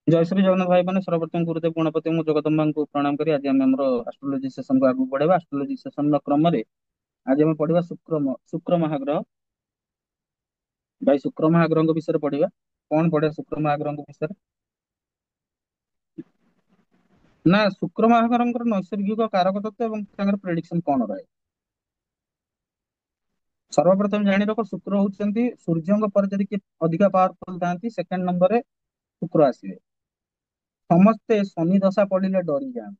जय श्री जगन्नाथ भाई मैंने सर्वप्रथम गुरुदेव गणपति मु जगदम्बा को प्रणाम करी आज आम आस्ट्रोलोजी सेशन को आगू बढ़ेगा आस्ट्रोलोजी सेशन क्रम रे आज आम पढ़िबा शुक्र महाग्रह भाई शुक्र महाग्रह विषय पढ़िबा कौन पढ़े शुक्र महाग्रह विषय ना शुक्र महाग्रह नैसर्गिक कारक तत्व एवं प्रेडिक्शन कौन रहे सर्वप्रथम जानी रख शुक्र होउछंती सूर्य पर जदि किए अधिका पावरफुल थांती सेकंड नंबर रे शुक्र आसीबे समस्ते शनि दशा पड़िले डरी जान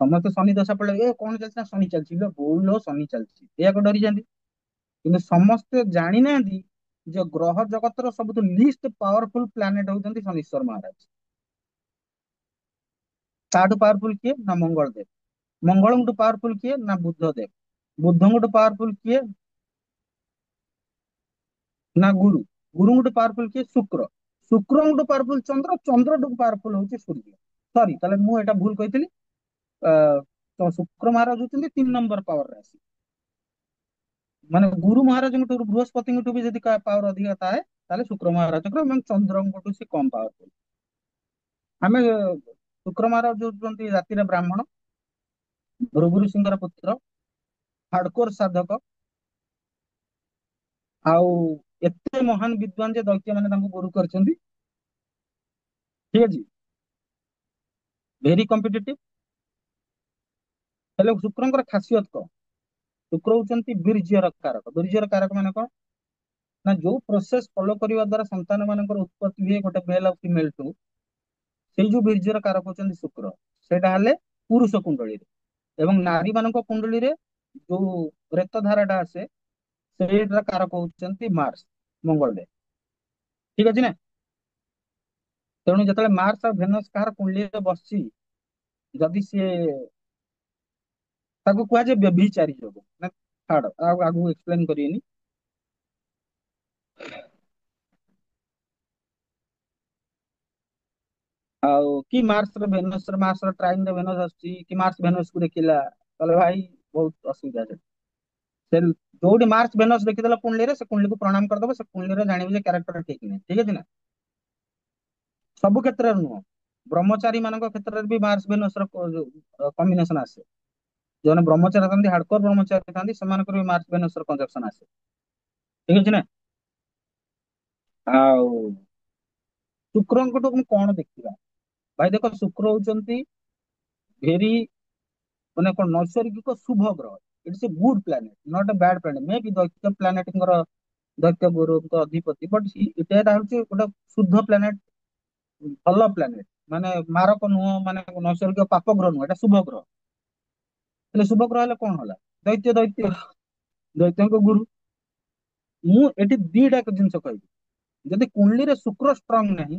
ସମସ୍ତେ ଶନି ଦଶା ପଡିଲେ କଣ ଚାଲିଛି ନା ଶନି ଚାଲିଛି ବୋଉଲୋ ଶନି ଚାଲିଛି ଏହାକୁ ଡରି ଯାଆନ୍ତି କିନ୍ତୁ ସମସ୍ତେ ଜାଣିନାହାନ୍ତି ଯେ ଗ୍ରହ ଜଗତର ସବୁଠୁ ଲିଷ୍ଟ ପାୱାରଫୁଲ ପ୍ଲାନେଟ ହଉଛନ୍ତି ଶନିଶ୍ୱର ମହାରାଜ। ତାଠୁ ପାୱାରଫୁଲ କିଏ ନା ମଙ୍ଗଳ ଦେବ। ମଙ୍ଗଳଙ୍କଠୁ ପାୱାରଫୁଲ କିଏ ନା ବୁଧ ଦେବ। ବୁଧଙ୍କଠୁ ପାୱାରଫୁଲ କିଏ ନା ଗୁରୁ। ଗୁରୁଙ୍କଠୁ ପାୱାରଫୁଲ କିଏ ଶୁକ୍ର। ଶୁକ୍ରଙ୍କଠୁ ପାୱାରଫୁଲ ଚନ୍ଦ୍ର। ଚନ୍ଦ୍ରଠୁ ପାୱାରଫୁଲ ହଉଛି ସୂର୍ଯ୍ୟ। ସରି ତାହେଲେ ମୁଁ ଏଇଟା ଭୁଲ କହିଥିଲି। ତ ଶୁକ୍ର ମହାରାଜ ହଉଛନ୍ତି 3 ନମ୍ବର ପାୱାର ରାଶି ମାନେ ଗୁରୁ ମହାରାଜଙ୍କଠୁ ବୃହସ୍ପତିଙ୍କଠୁ ବି ଯଦି ପାୱାର ଅଧିକା ଥାଏ ତାହେଲେ ଶୁକ୍ର ମହାରାଜଙ୍କର ଏବଂ ଚନ୍ଦ୍ରଙ୍କଠୁ ସେ କମ ପାୱାରଫୁଲ। ଆମେ ଶୁକ୍ର ମହାରାଜ ହଉଛନ୍ତି ରାତିରେ ବ୍ରାହ୍ମଣ ଭୃଗୁ ଋଷିଙ୍କର ପୁତ୍ର ହାର୍ଡକୋର ସାଧକ ଆଉ ଏତେ ମହାନ ବିଦ୍ୱାନ ଯେ ଦୈତ୍ୟ ମାନେ ତାଙ୍କୁ ଗୁରୁ କରିଛନ୍ତି। ଠିକ ଅଛି ଭେରି କମ୍ପିଟିଟିଭ। ହେଲେ ଶୁକ୍ରଙ୍କର ଖାସିୟତ କଣ ଶୁକ୍ର ହଉଛନ୍ତି ବୀର୍ଯ୍ୟର କାରକ। ବୀର୍ଯ୍ୟର କାରକ ମାନେ କଣ ନା ଯୋଉ ପ୍ରୋସେସ ଫଲୋ କରିବା ଦ୍ଵାରା ସନ୍ତାନ ମାନଙ୍କର ଉତ୍ପତ୍ତି ହୁଏ ଗୋଟେ ମେଲ ଆଉ ଫିମେଲ ଟୁ ସେଇ ଯୋଉ ବୀର୍ଯ୍ୟର କାରକ ହଉଛନ୍ତି ଶୁକ୍ର। ସେଇଟା ହେଲେ ପୁରୁଷ କୁଣ୍ଡଳୀରେ ଏବଂ ନାରୀ ମାନଙ୍କ କୁଣ୍ଡଳୀରେ ଯୋଉ ରେତ ଧାରାଟା ଆସେ ସେଇଟାର କାରକ ହଉଛନ୍ତି ମାର୍ସ ମଙ୍ଗଳରେ। ଠିକ ଅଛି ନା ତେଣୁ ଯେତେବେଳେ ମାର୍ସ ଆଉ ଭେନସ କାହାର କୁଣ୍ଡଳୀରେ ବସିଛି ଯଦି ସିଏ ତାକୁ କୁହାଯାଏ ବ୍ୟଭିଚାରୀ ଯୋଗ ନା ଛାଡ ଆଉ ଆଗକୁ ଏକ୍ସପ୍ଲେନ କରିବେନି। ଆଉ କି ମାର୍ସ ର ଟ୍ରାଇନ ରେ ଭେନସ ଆସୁଛି କି ମାର୍ସ ଭେନସ କୁ ଦେଖିଲା ତାହେଲେ ଭାଇ ବହୁତ ଅସୁବିଧା ସେଠି। ସେ ଯୋଉଠି ମାର୍ସ ଭେନସ ଦେଖିଦେଲା କୁଣ୍ଡଳୀରେ ସେ କୁଣ୍ଡଳୀକୁ ପ୍ରଣାମ କରିଦବ ସେ କୁଣ୍ଡଳୀରେ ଜାଣିବ ଯେ କ୍ୟାରେକ୍ଟର ଠିକ ନାହିଁ। ଠିକ ଅଛି ନା ସବୁ କ୍ଷେତ୍ରରେ ନୁହଁ ବ୍ରହ୍ମଚାରୀ ମାନଙ୍କ କ୍ଷେତ୍ରରେ ବି ମାର୍ସ ଭେନସ ର କମ୍ବିନେସନ ଆସେ। ଯୋଉମାନେ ବ୍ରହ୍ମଚାରୀ ଥାନ୍ତି ହାର୍ଡକୋର ବ୍ରହ୍ମଚାରୀ ଥାନ୍ତି ସେମାନଙ୍କର ବି ମାର୍ସ ଭେନସ ର କଂଜକ୍ସନ ଆସେ। ଠିକ ଅଛି ନା ଆଉ ଶୁକ୍ରଙ୍କଠୁ ମୁଁ କଣ ଦେଖିବା ଭାଇ ଦେଖ ଶୁକ୍ର ହଉଛନ୍ତି ଭେରି ମାନେ କଣ ନୈସର୍ଗିକ ଶୁଭ ଗ୍ରହ। It's a good planet not a bad planet may be ଦୈତ୍ୟ ପ୍ଲାନେଟଙ୍କର ଦୈତ୍ୟ ଗୁରୁଙ୍କ ଅଧିପତି ବଟ ଏଟା ହଉଛି ଗୋଟେ ଶୁଦ୍ଧ ପ୍ଲାନେଟ ଭଲ ପ୍ଲାନେଟ ମାନେ ମାରକ ନୁହଁ ମାନେ ନୈସର୍ଗିକ ପାପ ଗ୍ରହ ନୁହଁ ଏଟା ଶୁଭ ଗ୍ରହ। ହେଲେ ଶୁଭ ଗ୍ରହ ହେଲେ କଣ ହେଲା ଦୈତ୍ୟ ଦୈତ୍ୟଙ୍କ ଗୁରୁ। ମୁଁ ଏଠି ଦିଟା ଜିନିଷ କହିବି ଯଦି କୁଣ୍ଡଳୀରେ ଶୁକ୍ର ଷ୍ଟ୍ରଙ୍ଗ ନାହିଁ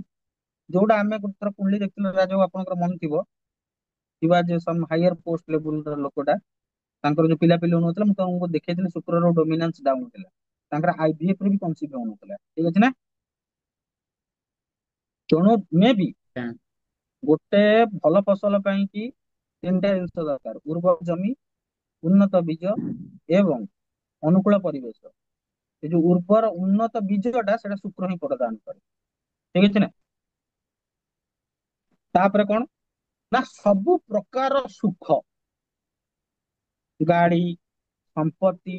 ଯୋଉଟା ଆମେ ଗୋଟେ ଥର କୁଣ୍ଡଳୀ ଦେଖିଥିଲେ ରାଜୁ ଆପଣଙ୍କର ମନେ ଥିବ ଥିବା ଯେ ସମ ହାଇଅର ପୋଷ୍ଟ ଲେବୁଲ ଲୋକଟା ତାଙ୍କର ଯୋଉ ପିଲାପିଲି ହଉନଥିଲା ମୁଁ ତମକୁ ଦେଖେଇଥିଲି ଶୁକ୍ରର ଡୋମିନାନ୍ସ ଡାଉନ ଥିଲା ତାଙ୍କର ଆଇଭିଏଫ ରେ ବି କନସିଭ ହଉନଥିଲା। ଠିକ ଅଛି ନା ତେଣୁ ମେ ବି ଗୋଟେ ଭଲ ଫସଲ ପାଇଁ କି ତିନିଟା ଜିନିଷ ଦରକାର ଉର୍ବର ଜମି ଉନ୍ନତ ବୀଜ ଏବଂ ଅନୁକୂଳ ପରିବେଶ। ଏ ଯୋଉ ଉର୍ବର ଉନ୍ନତ ବୀଜଟା ସେଟା ଶୁକ୍ର ହିଁ ପ୍ରଦାନ କରେ। ଠିକ ଅଛି ନା ତାପରେ କଣ ନା ସବୁ ପ୍ରକାର ସୁଖ ଗାଡି ସମ୍ପତ୍ତି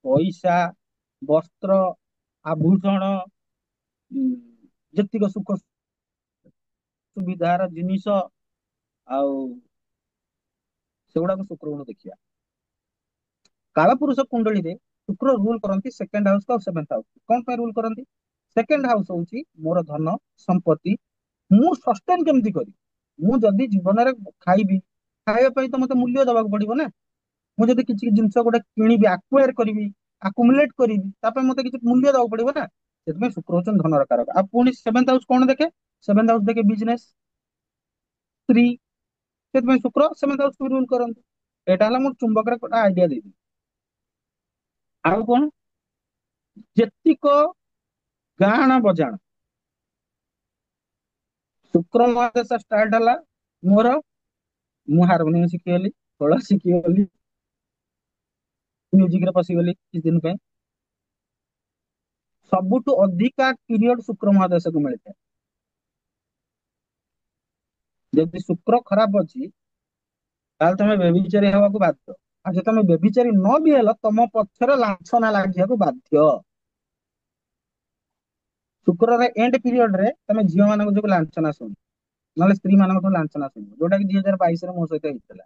ପଇସା ବସ୍ତ୍ର ଆଭୂଷଣ ଯେତିକ ସୁଖ ସୁବିଧାର ଜିନିଷ ଆଉ ସେଗୁଡାକୁ ଶୁକ୍ରଙ୍କୁ ଦେଖିବା। କାଳପୁରୁଷ କୁଣ୍ଡଳୀରେ ଶୁକ୍ର ରୁଲ କରନ୍ତି ସେକେଣ୍ଡ ହାଉସ ଆଉ ସେଭେନ୍ଥ ହାଉସ କଣ ପାଇଁ ରୁଲ କରନ୍ତି ସେକେଣ୍ଡ ହାଉସ ହଉଛି ମୋର ଧନ ସମ୍ପତ୍ତି ମୁଁ ସଷ୍ଟେନ କେମିତି କରିବି ମୁଁ ଯଦି ଜୀବନରେ ଖାଇବି ଖାଇବା ପାଇଁ ତ ମତେ ମୂଲ୍ୟ ଦବାକୁ ପଡିବ ନା ମୁଁ ଯଦି କିଛି ଜିନିଷ ଗୋଟେ କିଣିବି ଆକ୍ୱାର କରିବି ଆକୁମୁଲେଟ କରିବି ତା ପାଇଁ ମତେ କିଛି ମୂଲ୍ୟ ଦବାକୁ ପଡିବ ନା ସେଥିପାଇଁ ଶୁକ୍ର ହଉଛନ୍ତି ଧନର କାରକ। ଆଉ ପୁଣି ସେଭେନ୍ଥ ହାଉସ କଣ ଦେଖେ ସେଭେନ୍ଥ ହାଉସ ଦେଖେ ବିଜନେସ ସ୍ତ୍ରୀ ସେଥିପାଇଁ ଶୁକ୍ର ସେଭେନ୍ଥ ହାଉସ କୁ ରୁଲ କରନ୍ତି। ଏଇଟା ହେଲା ମୁଁ ଚୁମ୍ବକରେ ଗୋଟେ ଆଇଡିଆ ଦେଇଥିଲି। ଆଉ କଣ ଯେତିକ ଗାହାଣ ବଜାଣ ଶୁକ୍ର ମହାଦଶା ଷ୍ଟାର୍ଟ ହେଲା ମୋର ମୁଁ ହାରମୋନିୟମ ଶିଖିଗଲି ଖୋଳ ଶିଖିଗଲି ମ୍ୟୁଜିକ ରେ ପଶିଗଲି କିଛି ଦିନ ପାଇଁ ସବୁଠୁ ଅଧିକା ପିରିୟଡ ଶୁକ୍ର ମହାଦଶକୁ ମିଳିଥାଏ। ଯଦି ଶୁକ୍ର ଖରାପ ଅଛି ତାହେଲେ ତମେ ବ୍ୟଭିଚାରୀ ହେବାକୁ ବାଧ୍ୟ। ଆଉ ଯଦି ତମେ ବ୍ୟଭିଚାରୀ ନ ବି ହେଲ ତମ ପଛରେ ଲାଞ୍ଛନା ଲାଗିବାକୁ ବାଧ୍ୟ। ଶୁକ୍ରର ଏଣ୍ଡ ପିରିୟଡ ରେ ତମେ ଝିଅ ମାନଙ୍କ ଯୋଗୁଁ ଲାଞ୍ଛନା ଶୁଣିବ, ନହେଲେ ସ୍ତ୍ରୀ ମାନଙ୍କଠୁ ଲାଞ୍ଛନା ଶୁଣିବ, ଯୋଉଟା କି 2022 ରେ ମୋ ସହିତ ହେଇଥିଲା।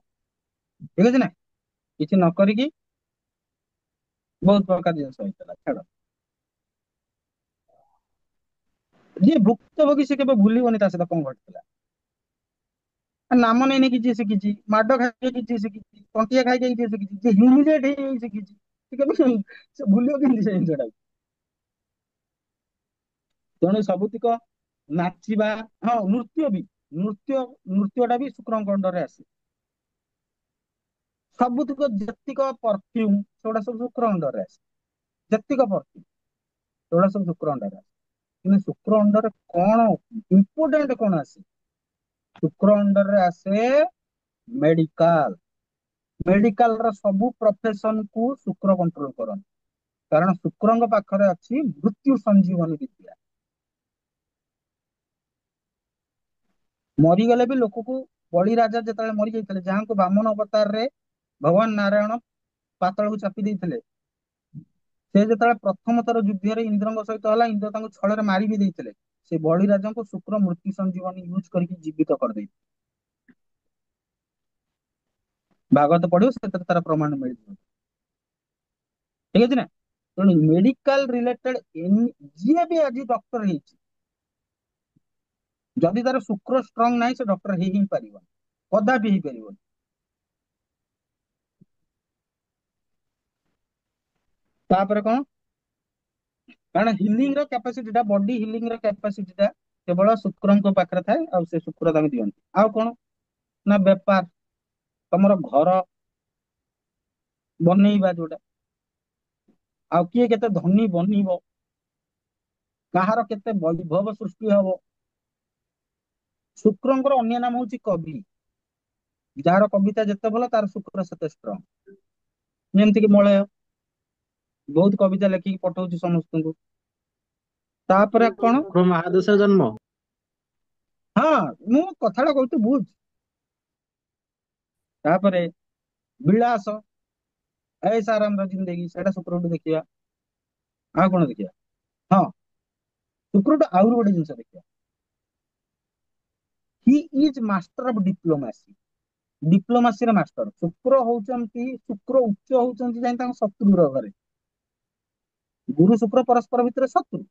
ଠିକ ଅଛି ନା? କିଛି ନ କରିକି ବହୁତ ପ୍ରକାର ଜିନିଷ ହେଇଥିଲା, ଛାଡ। ଯିଏ ଭୁକ୍ତଭୋଗୀ ସେ କେବେ ଭୁଲିବନି ତା ସହିତ କଣ ଘଟିଥିଲା। ନାମ ନେଇ ନେଇକି ଯିଏ ଶିଖିଛି, ମାଡ ଖାଇକି ଯିଏ ଶିଖିଛି, ତଣ୍ଟିଆ ଖାଇକି ଯିଏ ଶିଖିଛି, ଯିଏ ହ୍ୟୁମିଲିଏଟ ହେଇ ଶିଖିଛି, ସେ କେବେ ସେ ଭୁଲିବ କେମିତି ସେ ଜିନିଷଟାକୁ। ତେଣୁ ସବୁତିକ ନାଚିବା, ହଁ ନୃତ୍ୟ ବି, ନୃତ୍ୟଟା ବି ଶୁକ୍ରଙ୍କ ଅଣ୍ଡରରେ ଆସେ। ସବୁତିକ ଯେତିକ ପରଫ୍ୟୁମ ସେଗୁଡା ସବୁ ଶୁକ୍ର ଅଣ୍ଡରରେ ଆସେ। ଯେତିକ ପରଫ୍ୟୁମ ସେଗୁଡା ସବୁ ଶୁକ୍ର ଅଣ୍ଡରରେ ଆସେ। କିନ୍ତୁ ଶୁକ୍ର ଅଣ୍ଡରରେ କଣ ଇମ୍ପୋର୍ଟାଣ୍ଟ କଣ ଆସେ? ଶୁକ୍ର ଅଣ୍ଡରରେ ଆସେ ମେଡିକାଲ। ମେଡିକାଲ ର ସବୁ ପ୍ରଫେସନ କୁ ଶୁକ୍ର କଣ୍ଟ୍ରୋଲ କରନ୍ତି, କାରଣ ଶୁକ୍ରଙ୍କ ପାଖରେ ଅଛି ମୃତ୍ୟୁ ସଞ୍ଜୀବନୀ ବିଦ୍ୟା। ମରିଗଲେ ବି ଲୋକକୁ, ବଳି ରାଜା ଯେତେବେଳେ ମରି ଯାଇଥିଲେ, ଯାହାଙ୍କୁ ବାମନ ଅବତାରରେ ଭଗବାନ ନାରାୟଣ ପାତାଳକୁ ଚାପି ଦେଇଥିଲେ, ସେ ଯେତେବେଳେ ପ୍ରଥମ ଥର ଯୁଦ୍ଧରେ ଇନ୍ଦ୍ରଙ୍କ ସହିତ ହେଲା, ଇନ୍ଦ୍ର ତାଙ୍କୁ ଛଳରେ ମାରି ବି ଦେଇଥିଲେ, ସେ ବଳି ରାଜାଙ୍କୁ ଶୁକ୍ର ମୃତ୍ୟୁ ସଞ୍ଜୀବନୀ ୟୁଜ କରିକି ଜୀବିତ କରିଦେଇଥିଲେ। ଭାଗବତ ପଢିବ ସେଥିରେ ତାର ପ୍ରମାଣ ମିଳିଯିବ। ଠିକ ଅଛି ନା? ତେଣୁ ମେଡିକାଲ ରିଲେଟେଡ ଯିଏ ବି ଆଜି ଡକ୍ଟର ହେଇଛି, ଯଦି ତାର ଶୁକ୍ର ଷ୍ଟ୍ରଙ୍ଗ ନାହିଁ, ସେ ଡକ୍ଟର ହେଇ ହିଁ ପାରିବନି, କଦାପି ହେଇପାରିବନି। ତାପରେ କଣ? କାରଣ ହିଲିଂ ର କ୍ୟାପାସିଟି ଟା, ବଡି ହିଲିଂ ର କ୍ୟାପାସିଟି ଟା କେବଳ ଶୁକ୍ରଙ୍କ ପାଖରେ ଥାଏ, ଆଉ ସେ ଶୁକ୍ର ତାଙ୍କୁ ଦିଅନ୍ତି। ଆଉ କଣ ନା ବେପାର, ତମର ଘର ବନେଇବା ଯୋଉଟା, ଆଉ କିଏ କେତେ ଧନୀ ବନିବ, କାହାର କେତେ ବୈଭବ ସୃଷ୍ଟି ହବ। ଶୁକ୍ରଙ୍କର ଅନ୍ୟ ନାମ ହଉଛି କବି। ଯାହାର କବିତା ଯେତେ ଭଲ ତାର ଶୁକ୍ର ସେତେ ଷ୍ଟ୍ରଙ୍ଗ। ଯେମିତିକି ମଳୟ ବହୁତ କବିତା ଲେଖିକି ପଠଉଛି ସମସ୍ତଙ୍କୁ। ତାପରେ କଣ? ଶୁକ୍ର ମହାଦଶା ଜନ୍ମ। ହଁ, ମୁଁ କଥାଟା କହୁଛି ବୁଝ। ତାପରେ ବିଳାସ, ऐसा आराम ର ଜିନ୍ଦଗୀ, ସେଇଟା ଶୁକ୍ରଠୁ ଦେଖିବା। ଆଉ କଣ ଦେଖିବା? ହଁ, ଶୁକ୍ରଠୁ ଆହୁରି ଗୋଟେ ଜିନିଷ ଦେଖିବା, he is master of diplomacy. ଡିପ୍ଲୋମାସିର ମାଷ୍ଟର ଶୁକ୍ର ହଉଛନ୍ତି, ଶୁକ୍ର ଉଚ୍ଚ ହଉଛନ୍ତି ଯାଇ ତାଙ୍କ ଶତ୍ରୁର ଘରେ। ଗୁରୁ ଶୁକ୍ର ପରସ୍ପର ଭିତରେ ଶତ୍ରୁ।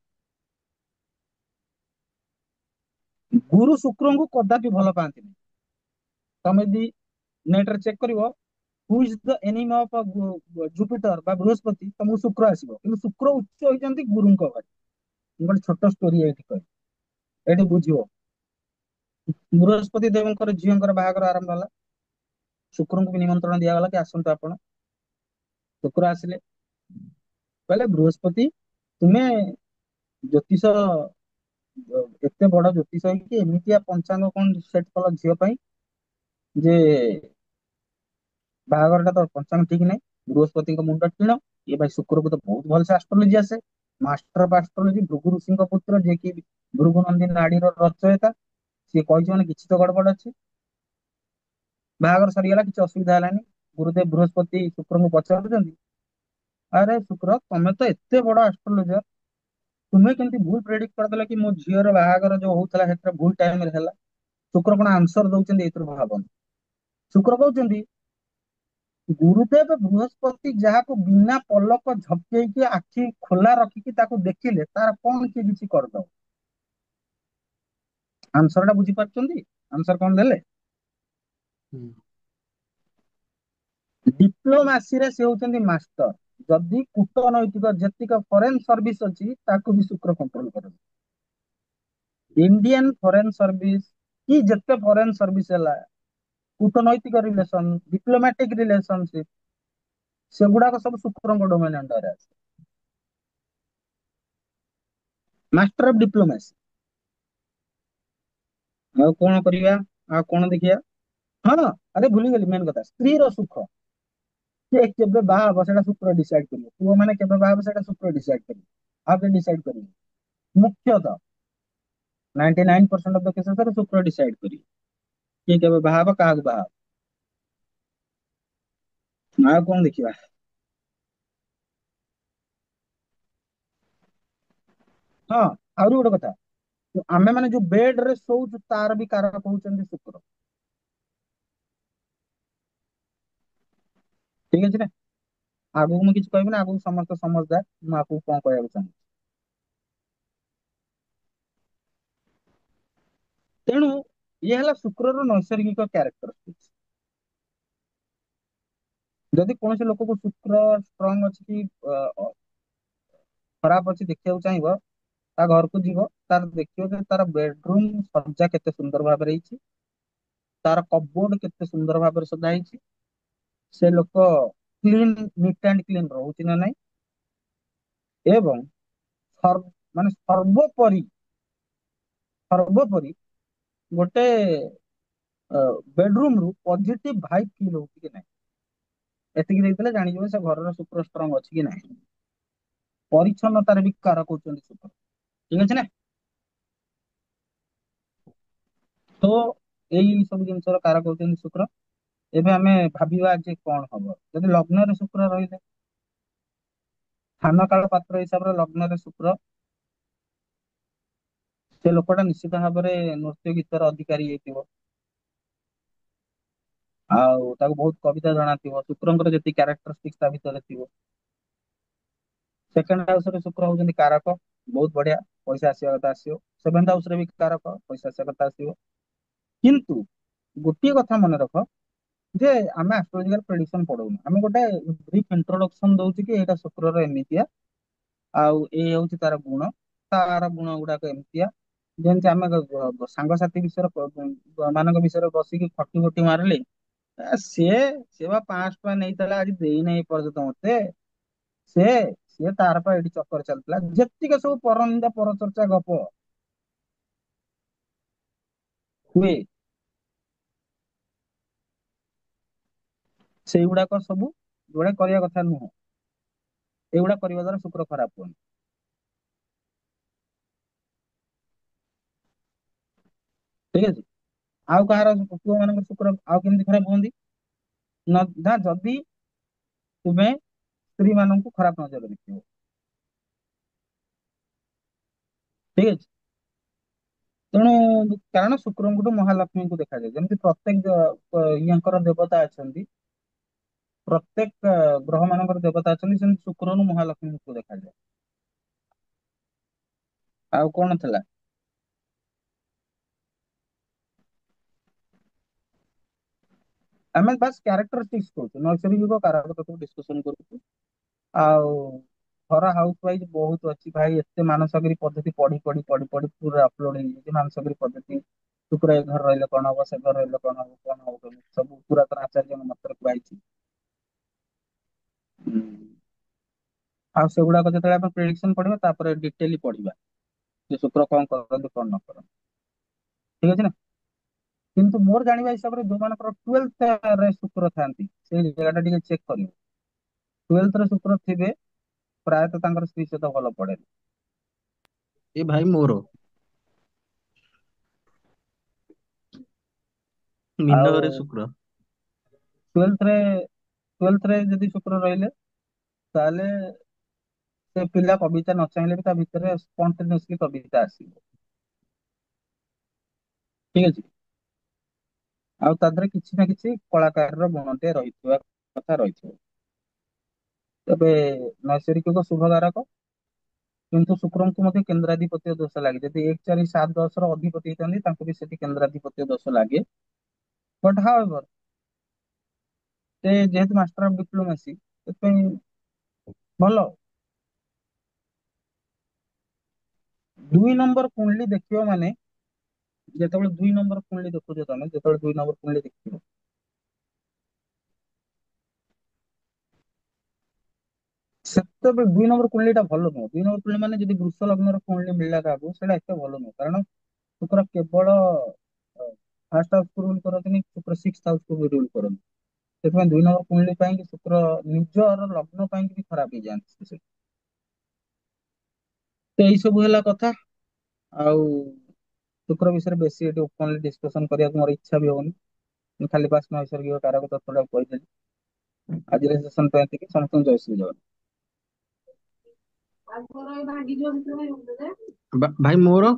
ଗୁରୁ ଶୁକ୍ରଙ୍କୁ କଦାପି ଭଲ ପାଆନ୍ତିନି। ତମେ ଯଦି ନେଟରେ ଚେକ୍ କରିବ, ହୁ is the enemy of Jupiter ବା ବୃହସ୍ପତି, ତମକୁ ଶୁକ୍ର ଆସିବ। କିନ୍ତୁ ଶୁକ୍ର ଉଚ୍ଚ ହେଇଛନ୍ତି ଗୁରୁଙ୍କ ଘରେ। ମୁଁ ଗୋଟେ ଛୋଟ ଷ୍ଟୋରି ଏଇଠି କହିବି, ଏଇଠି ବୁଝିବ। ବୃହସ୍ପତି ଦେବଙ୍କର ଝିଅଙ୍କର ବାହାଘର ଆରମ୍ଭ ହେଲା, ଶୁକ୍ରଙ୍କୁ ବି ନିମନ୍ତ୍ରଣ ଦିଆଗଲା କି ଆସନ୍ତୁ ଆପଣ। ଶୁକ୍ର ଆସିଲେ, କହିଲେ ବୃହସ୍ପତି ତୁମେ ଜ୍ୟୋତିଷ, ଏତେ ବଡ ଜ୍ୟୋତିଷ ହେଇକି ଏମିତିଆ ପଞ୍ଚାଙ୍ଗ କଣ ସେଟ କଲ ଝିଅ ପାଇଁ, ଯେ ବାହାଘରଟା ତ ପଞ୍ଚାଙ୍ଗ ଠିକ ନାହିଁ। ବୃହସ୍ପତିଙ୍କ ମୁଣ୍ଡ ଟିଣ। ଇଏ ଭାଇ ଶୁକ୍ରକୁ ତ ବହୁତ ଭଲସେ ଆଷ୍ଟ୍ରୋଲୋଜି ଆସେ, ମାଷ୍ଟର ଅଫ ଆଷ୍ଟ୍ରୋଲୋଜି, ଭୃଗୁ ଋଷିଙ୍କ ପୁତ୍ର, ଯିଏକି ଭୃଗୁ ନନ୍ଦୀ ନାଡିର ରଚୟିତା। ସିଏ କହିଛି ମାନେ କିଛି ତ ଗଡବଡ ଅଛି। ବାହାଘର ସରିଗଲା, କିଛି ଅସୁବିଧା ହେଲାନି। ଗୁରୁଦେବ ବୃହସ୍ପତି ଶୁକ୍ରଙ୍କୁ ପଚାରୁଛନ୍ତି, ଆରେ ଶୁକ୍ର, ତମେ ତ ଏତେ ବଡ ଆଷ୍ଟ୍ରୋଲୋଜର, ତୁମେ କେମିତି ଭୁଲ ପ୍ରେଡିକ୍ଟ କରିଦେଲା କି ମୋ ଝିଅର ବାହାଘର ଯୋଉ ହଉଥିଲା ସେଥିରେ ଭୁଲ ଟାଇମରେ ହେଲା? ଶୁକ୍ର କଣ ଆନ୍ସର ଦଉଛନ୍ତି, ଏଇଥିରୁ ଭାବନ୍ତୁ। ଶୁକ୍ର କହୁଛନ୍ତି, ଗୁରୁଦେବ ବୃହସ୍ପତି ଯାହାକୁ ବିନା ପଲକ ଝପକେଇକି ଆଖି ଖୋଲା ରଖିକି ତାକୁ ଦେଖିଲେ, ତାର କଣ କିଏ କିଛି କରିଦବ? ଆନ୍ସର ଟା ବୁଝିପାରୁଛନ୍ତି? ଆନ୍ସର କଣ ଦେଲେ? ହୁଁ। ଡିପ୍ଲୋମାସିରେ ସେ ହଉଛନ୍ତି ମାଷ୍ଟର। ଯଦି କୂଟନୈତିକ ଯେତିକ ଫରେନ ସର୍ଭିସ ଅଛି ତାକୁ ବି ଶୁକ୍ର କଣ୍ଟ୍ରୋଲ କରନ୍ତି। ଇଣ୍ଡିଆନ ଫରେନ ସର୍ଭିସ କି ଯେତେ ଫରେନ ସର୍ଭିସ ହେଲା, କୂଟନୈତିକ ରିଲେସନ, ଡିପ୍ଲୋମାଟିକ ରିଲେସନସିପ, ସେଗୁଡାକ ସବୁ ଶୁକ୍ରଙ୍କ ଡୋମେନ ଅଣ୍ଡରରେ ଆସେ। Master of diplomacy. ଆଉ କଣ କରିବା? ଆଉ କଣ ଦେଖିବା? ହଁ, ଆରେ ଭୁଲିଗଲି ମେନ କଥା, ସ୍ତ୍ରୀର ସୁଖ। କିଏ କେବେ ବାହା ହବ ସେଇଟା ଶୁକ୍ର ଡିସାଇଡ କରିବ। ପୁଅ ମାନେ କେବେ ବାହା ହବ ସେଇଟା ଶୁକ୍ର ଡିସାଇଡ କରିବ, ଆଉ କେହି ଡିସାଇଡ କରିବେ। ମୁଖ୍ୟତଃ 99% ଅଫ ଦ କେସେସରେ ଶୁକ୍ର ଡିସାଇଡ କରିବେ। କିଏ କେବେ ବାହା ହବ କାହାକୁ ବାହା ହବ ଆଉ କଣ ଦେଖିବା। ହଁ, ଆହୁରି ଗୋଟେ କଥା, ଆମେ ମାନେ ଯୋଉ ବେଡ୍ ରେ ଶୋଉଛୁ ତାର ବି କାରକ ହଉଛନ୍ତି ଶୁକ୍ର। ଠିକ ଅଛି ନା। ଆଗକୁ ମୁଁ କିଛି କହିବି ନା, ଆଗକୁ ସମସ୍ତେ ସମଝଦାର, ମୁଁ ଆଗକୁ କଣ କହିବାକୁ ଚାହୁଁଛି। ତେଣୁ ଇଏ ହେଲା ଶୁକ୍ରର ନୈସର୍ଗିକ କ୍ୟାରେକ୍ଟର। ଯଦି କୌଣସି ଲୋକକୁ ଶୁକ୍ର ଷ୍ଟ୍ରଙ୍ଗ ଅଛି କି ଖରାପ ଅଛି ଦେଖିବାକୁ ଚାହିଁବ, ତା ଘରକୁ ଯିବ, ତାର ଦେଖିବ ଯେ ତାର ବେଡରୁମ ସଜ୍ଜା କେତେ ସୁନ୍ଦର ଭାବରେ ହେଇଛି, ତାର କବୋର୍ଡ କେତେ ସୁନ୍ଦର ଭାବରେ ସଜା ହେଇଛି, ସେ ଲୋକ ନିଟ୍ ଆଣ୍ଡ କ୍ଲିନ ରହୁଛି ନା ନାଇଁ, ଏବଂ ମାନେ ସର୍ବୋପରି ଗୋଟେ ବେଡରୁମ ରୁ ପଜିଟିଭ ଭାଇବ ଫିଲ୍ ହଉଛି କି ନାହିଁ, ଏତିକି ଦେଇଥିଲେ ଜାଣିଯିବ ସେ ଘରର ଶୁକ୍ର ଷ୍ଟ୍ରଙ୍ଗ ଅଛି କି ନାହିଁ। ପରିଚ୍ଛନ୍ନତାରେ ବି କାରକ ହଉଛନ୍ତି ଶୁକ୍ର। ଠିକ ଅଛି ନା। ତ ଏଇ ସବୁ ଜିନିଷର କାରକ ହଉଛନ୍ତି ଶୁକ୍ର। ଏବେ ଆମେ ଭାବିବା ଯେ କଣ ହବ ଯଦି ଲଗ୍ନରେ ଶୁକ୍ର ରହିଲେ। ସ୍ଥାନ କାଳ ପାତ୍ର ହିସାବରେ ଲଗ୍ନରେ ଶୁକ୍ର, ସେ ଲୋକଟା ନିଶ୍ଚିତ ଭାବରେ ନୃତ୍ୟ ଗୀତର ଅଧିକାରୀ ହେଇଥିବ, ଆଉ ତାକୁ ବହୁତ କବିତା ଜଣାଥିବ, ଶୁକ୍ରଙ୍କର ଯେତିକି କ୍ୟାରେକ୍ଟରିଷ୍ଟିକ ତା ଭିତରେ ଥିବ। ସେକେଣ୍ଡ ହାଉସ ରେ ଶୁକ୍ର ହଉଛନ୍ତି କାରକ, ବହୁତ ବଢିଆ, ପଇସା ଆସିବା କଥା ଆସିବ। ସେଭେନ୍ଥ ହାଉସ ରେ ବି କାରକ, ପଇସା ଆସିବା କଥା ଆସିବ। କିନ୍ତୁ ଗୋଟିଏ କଥା ମନେ ରଖ ଯେ ଆମେ ଆଷ୍ଟ୍ରୋଲୋଜିକାଲ ପ୍ରେଡିକ୍ସନ ପଢଉନୁ, ଆମେ ଗୋଟେ ବ୍ରିଫ ଇଣ୍ଟ୍ରୋଡକ୍ସନ ଦଉଛୁ କି ଏଇଟା ଶୁକ୍ରର ଏମିତିଆ, ଆଉ ଏଇ ହଉଛି ତାର ଗୁଣ, ତାର ଗୁଣ ଗୁଡାକ ଏମିତିଆ। ଯେମିତି ଆମେ ସାଙ୍ଗସାଥି ବିଷୟରେ ମାନଙ୍କ ବିଷୟରେ ବସିକି ଖଟି ଫଟି ମାରିଲେ, ସିଏ ସିଏ ବା 500 ଟଙ୍କା ନେଇଥିଲା ଆଜି ଦେଇନାହିଁ ଏପର୍ଯ୍ୟନ୍ତ ମତେ, ସେ ସିଏ ତାର ପା ଏଇଠି ଚକ୍କର ଚାଲିଥିଲା, ଯେତିକି ସବୁ ପରନିନ୍ଦା ପରଚର୍ଚ୍ଚା ଗପ ହୁଏ, ସେଇଗୁଡାକ ସବୁ ଯୋଉଟା କରିବା କଥା ନୁହଁ। ଏଇଗୁଡା କରିବା ଦ୍ୱାରା ଶୁକ୍ର ଖରାପ ହୁଏନି। ଠିକ ଅଛି। ଆଉ କାହାର ପୁଅ ମାନଙ୍କର ଶୁକ୍ର ଆଉ କେମିତି ଖରାପ ହୁଅନ୍ତି ନା, ଯଦି ତୁମେ ସ୍ତ୍ରୀ ମାନଙ୍କୁ ଖରାପ ନଜରରେ ଦେଖିବ। ଠିକ ଅଛି। ତେଣୁ କାରଣ ଶୁକ୍ରଙ୍କଠୁ ମହାଲକ୍ଷ୍ମୀଙ୍କୁ ଦେଖାଯାଏ, ଯେମିତି ପ୍ରତ୍ୟେକ ଇଏଙ୍କର ଦେବତା ଅଛନ୍ତି, ପ୍ରତ୍ୟେକ ଗ୍ରହ ମାନଙ୍କର ଦେବତା ଅଛନ୍ତି, ସେମିତି ଶୁକ୍ରରୁ ମହାଲକ୍ଷ୍ମୀଙ୍କୁ ଦେଖାଯାଏ। ଆଉ କଣ ଥିଲା। ଆମେ ବାସ୍ କ୍ୟାରେକ୍ଟରିଷ୍ଟିକ୍ସ କହୁଛୁ, ନୈସର୍ଗିକ କାରକ ସବୁ ଡିସ୍କସନ କରୁଛୁ। ଆଉ ଧର ହାଉସ ୱାଇଜ ବହୁତ ଅଛି ଭାଇ, ଏତେ ମାନସଗିରି ପଦ୍ଧତି ପଢି ପଢି ପଢି ପଢି ପୁରା ଅପଲୋଡ ହେଇଯାଇଛି ମାନସଗିରି ପଦ୍ଧତି। ଶୁକ୍ର ଏ ଘରେ ରହିଲେ କଣ ହବ, ସେ ଘରେ ରହିଲେ କଣ ହବ, କଣ ହବ କେମିତି, ସବୁ ପୁରାତନ ଆଚାର୍ଯ୍ୟଙ୍କ ମତରେ କୁହାଯାଇଛି। ହୁଁ। ଆଉ ସେଗୁଡାକ ଯେତେବେଳେ ଆମେ ପ୍ରେଡିକ୍ସନ ପଢିବା ତାପରେ ଡିଟେଲି ପଢିବା ଯେ ଶୁକ୍ର କଣ କରନ୍ତି କଣ ନ କରନ୍ତି। ଠିକ ଅଛି ନା। କିନ୍ତୁ ମୋର ଜାଣିବା ହିସାବରେ ଯୋଉମାନଙ୍କର ଟୁଏଲ୍ଥ ରେ ଶୁକ୍ର ଥାନ୍ତି ସେଇ ଜାଗା ଟା ଟିକେ ଚେକ୍ କରିବ। ଟୁଏଲ୍ଥ ରେ ଶୁକ୍ର ଥିବେ ପ୍ରାୟତଃ ତାଙ୍କର ସ୍ତ୍ରୀ ସହିତ ଭଲ ପଡେନି। ଏ ଭାଇ ମୋର ମୀନ ଆଉ ଘରେ ଶୁକ୍ର। ଟୁଏଲ୍ଥ ରେ ଯଦି ଶୁକ୍ର ରହିଲେ ତାହେଲେ ସେ ପିଲା କବିତା ନ ଚାହିଁଲେ ବି ତା ଭିତରେ ସ୍ପଣ୍ଟେନିଅସଲି କବିତା ଆସିବ। ଠିକ ଅଛି। ଆଉ ତା ଦେହରେ କିଛି ନା କିଛି କଳାକାରର ଗୁଣଟେ ରହିଥିବା କଥା ରହିଥିବ। ତେବେ ନୈସର୍ଗିକ ଶୁଭକାରକ, କିନ୍ତୁ ଶୁକ୍ରଙ୍କୁ ମଧ୍ୟ କେନ୍ଦ୍ରାଧିପତ୍ୟ ଦୋଷ ଲାଗେ, ଯଦି 1 4 7 10 ର ଅଧିପତି ହେଇଥାନ୍ତି ତାଙ୍କୁ ବି ସେଠି କେନ୍ଦ୍ରାଧିପତ୍ୟ ଦୋଷ ଲାଗେ। ବଟ୍ ହାଉଏଭର ସେ ଯେହେତୁ ମାଷ୍ଟର ଅଫ ଡିପ୍ଲୋମାସି ସେଥିପାଇଁ ଭଲ। 2 ନମ୍ବର କୁଣ୍ଡଲି ଦେଖିବ ମାନେ, ଯେତେବେଳେ 2 ନମ୍ବର କୁଣ୍ଡଲି ଦେଖୁଛ ତମେ, ଯେତେବେଳେ 2 ନମ୍ବର କୁଣ୍ଡଲି ଦେଖିବ, ସେତେବେଳେ 2 ନମ୍ବର କୁଣ୍ଡଲି ଟା ଭଲ ନୁହଁ। 2 ନମ୍ବର କୁଣ୍ଡଲି ମାନେ ଯଦି ବୃଷ ଲଗ୍ନର କୁଣ୍ଡଲି ମିଳିଲା କାହାକୁ, ସେଇଟା ଏତେ ଭଲ ନୁହଁ, କାରଣ ଶୁକ୍ର କେବଳ ଫାର୍ଷ୍ଟ ହାଉସକୁ ରୁଲ କରନ୍ତିନି, ଶୁକ୍ର ସିକ୍ସଥ ହାଉସକୁ ବି ରୁଲ କରନ୍ତି। ସେଥିପାଇଁ 2 ନମ୍ବର କୁଣ୍ଡଲି ପାଇଁକି ଶୁକ୍ର ନିଜର ଲଗ୍ନ ପାଇଁକି ବି ଖରାପ ହେଇଯାଆନ୍ତି। ତ ଏଇ ସବୁ ହେଲା କଥା। ଆଉ ଶୁକ୍ର ବିଷୟରେ ବେଶୀ ଏଠି ଓପନଲି ଡିସ୍କସନ କରିବାକୁ ମୋର ଇଚ୍ଛା ବି ହଉନି। ମୁଁ ଖାଲି ବାସ୍ ନୈସର୍ଗିକ କାରକ ତତ୍ତ୍ୱଟା କହିଦେଲି। ଆଜିର ସେସନ ପାଇଁ ଏତିକି। ସମସ୍ତଙ୍କୁ ଜୟ ଶ୍ରୀ ଜଗନ୍ନାଥ। ଭାଇ ମୋର